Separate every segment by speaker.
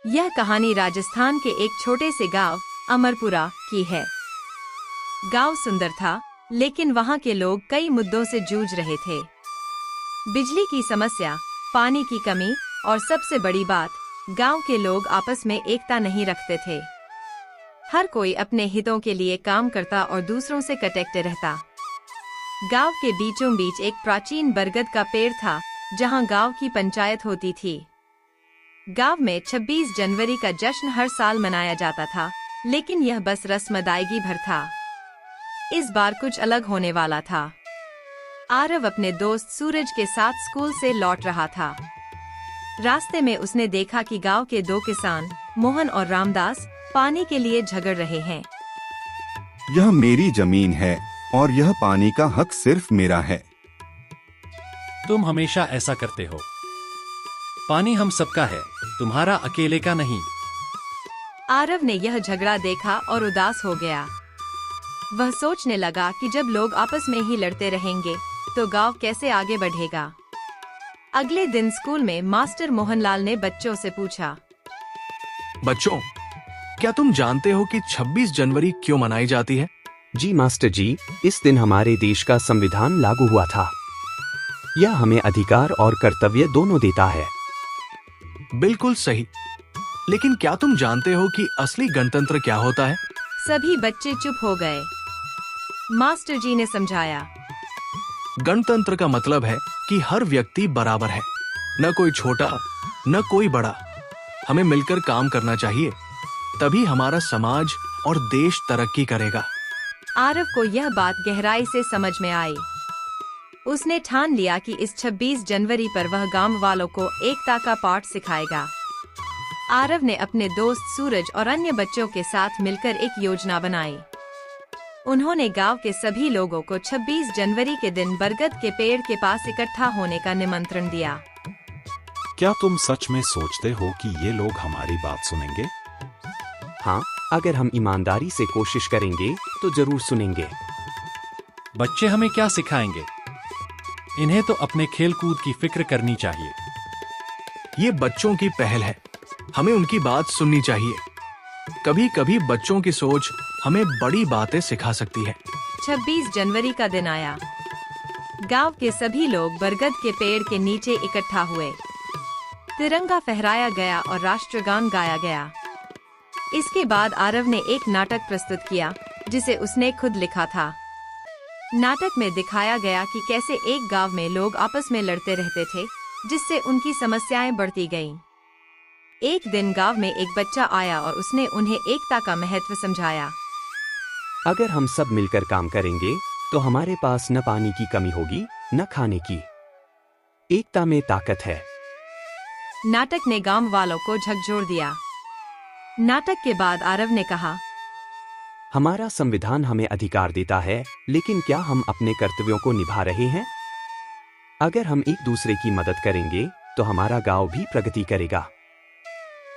Speaker 1: यह कहानी राजस्थान के एक छोटे से गांव अमरपुरा की है। गांव सुंदर था, लेकिन वहां के लोग कई मुद्दों से जूझ रहे थे। बिजली की समस्या, पानी की कमी और सबसे बड़ी बात, गांव के लोग आपस में एकता नहीं रखते थे। हर कोई अपने हितों के लिए काम करता और दूसरों से कटेक्टे रहता। गांव के बीचों बीच एक प्राचीन बरगद का पेड़ था, जहां गांव की पंचायत होती थी। गांव में 26 जनवरी का जश्न हर साल मनाया जाता था, लेकिन यह बस रस्म अदायगी भर था। इस बार कुछ अलग होने वाला था। आरव अपने दोस्त सूरज के साथ स्कूल से लौट रहा था। रास्ते में उसने देखा कि गांव के दो किसान, मोहन और रामदास, पानी के लिए झगड़ रहे हैं।
Speaker 2: यह मेरी जमीन है और यह पानी का हक सिर्फ मेरा है।
Speaker 3: तुम हमेशा ऐसा करते हो। पानी हम सबका है, तुम्हारा अकेले का नहीं।
Speaker 1: आरव ने यह झगड़ा देखा और उदास हो गया। वह सोचने लगा कि जब लोग आपस में ही लड़ते रहेंगे तो गांव कैसे आगे बढ़ेगा। अगले दिन स्कूल में मास्टर मोहनलाल ने बच्चों से पूछा,
Speaker 4: बच्चों, क्या तुम जानते हो कि 26 जनवरी क्यों मनाई जाती है?
Speaker 5: जी मास्टर जी, इस दिन हमारे देश का संविधान लागू हुआ था। यह हमें अधिकार और कर्तव्य दोनों देता है।
Speaker 4: बिल्कुल सही। लेकिन क्या तुम जानते हो कि असली गणतंत्र क्या होता है?
Speaker 1: सभी बच्चे चुप हो गए। मास्टर जी ने समझाया,
Speaker 4: गणतंत्र का मतलब है कि हर व्यक्ति बराबर है, न कोई छोटा न कोई बड़ा। हमें मिलकर काम करना चाहिए, तभी हमारा समाज और देश तरक्की करेगा।
Speaker 1: आरव को यह बात गहराई से समझ में आई। उसने ठान लिया कि इस 26 जनवरी पर वह गांव वालों को एकता का पाठ सिखाएगा। आरव ने अपने दोस्त सूरज और अन्य बच्चों के साथ मिलकर एक योजना बनाई। उन्होंने गांव के सभी लोगों को 26 जनवरी के दिन बरगद के पेड़ के पास इकट्ठा होने का निमंत्रण दिया।
Speaker 6: क्या तुम सच में सोचते हो कि ये लोग हमारी बात सुनेंगे?
Speaker 5: हाँ, अगर हम ईमानदारी से कोशिश करेंगे तो जरूर सुनेंगे।
Speaker 3: बच्चे हमें क्या सिखाएंगे? इन्हें तो अपने खेल कूद की फिक्र करनी चाहिए।
Speaker 4: ये बच्चों की पहल है, हमें उनकी बात सुननी चाहिए। कभी कभी बच्चों की सोच हमें बड़ी बातें सिखा सकती है।
Speaker 1: 26 जनवरी का दिन आया। गांव के सभी लोग बरगद के पेड़ के नीचे इकट्ठा हुए। तिरंगा फहराया गया और राष्ट्रगान गाया गया। इसके बाद आरव ने एक नाटक प्रस्तुत किया, जिसे उसने खुद लिखा था। नाटक में दिखाया गया कि कैसे एक गांव में लोग आपस में लड़ते रहते थे, जिससे उनकी समस्याएं बढ़ती गईं। एक दिन गांव में एक बच्चा आया और उसने उन्हें एकता का महत्व समझाया।
Speaker 5: अगर हम सब मिलकर काम करेंगे तो हमारे पास न पानी की कमी होगी न खाने की। एकता में ताकत है।
Speaker 1: नाटक ने गांव वालों को झकझोर दिया। नाटक के बाद आरव ने कहा,
Speaker 5: हमारा संविधान हमें अधिकार देता है, लेकिन क्या हम अपने कर्तव्यों को निभा रहे हैं? अगर हम एक दूसरे की मदद करेंगे तो हमारा गांव भी प्रगति करेगा।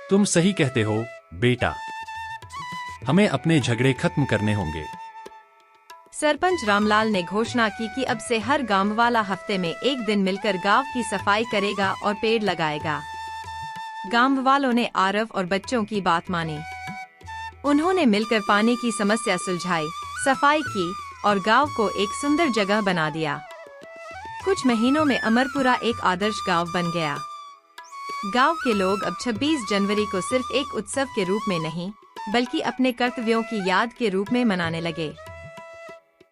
Speaker 3: तुम सही कहते हो बेटा, हमें अपने झगड़े खत्म करने होंगे।
Speaker 1: सरपंच रामलाल ने घोषणा की कि अब से हर गांव वाला हफ्ते में एक दिन मिलकर गांव की सफाई करेगा और पेड़ लगाएगा। गांव वालों ने आरव और बच्चों की बात मानी। उन्होंने मिलकर पानी की समस्या सुलझाई, सफाई की और गांव को एक सुंदर जगह बना दिया। कुछ महीनों में अमरपुरा एक आदर्श गांव बन गया। गांव के लोग अब 26 जनवरी को सिर्फ एक उत्सव के रूप में नहीं, बल्कि अपने कर्तव्यों की याद के रूप में मनाने लगे।